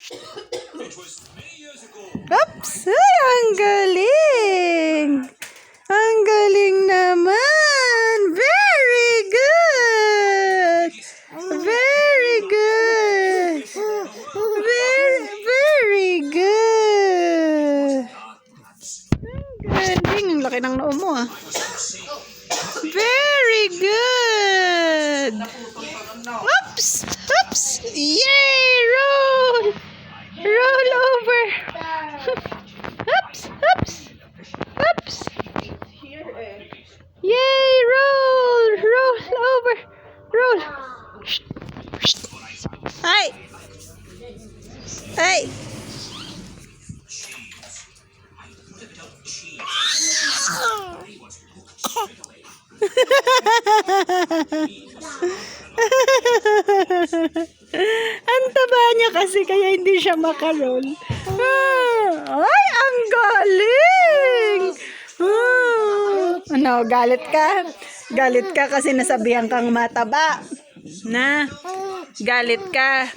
Oops! Ay, ang galing! Ang galing naman! Very good! Very good! Very good! Ang galing! Ang laki ng noo mo ah. Very good! Oops! Oops! Yay! Roll! Roll over! Oops! Oops! Oops! Yay! Roll! Roll over! Roll! Hi! Hey! Ang taba niya kasi kaya hindi siya makarol. Ay, ang galing! Ano, galit ka? Galit ka kasi nasabihan kang mataba. Na? Galit ka?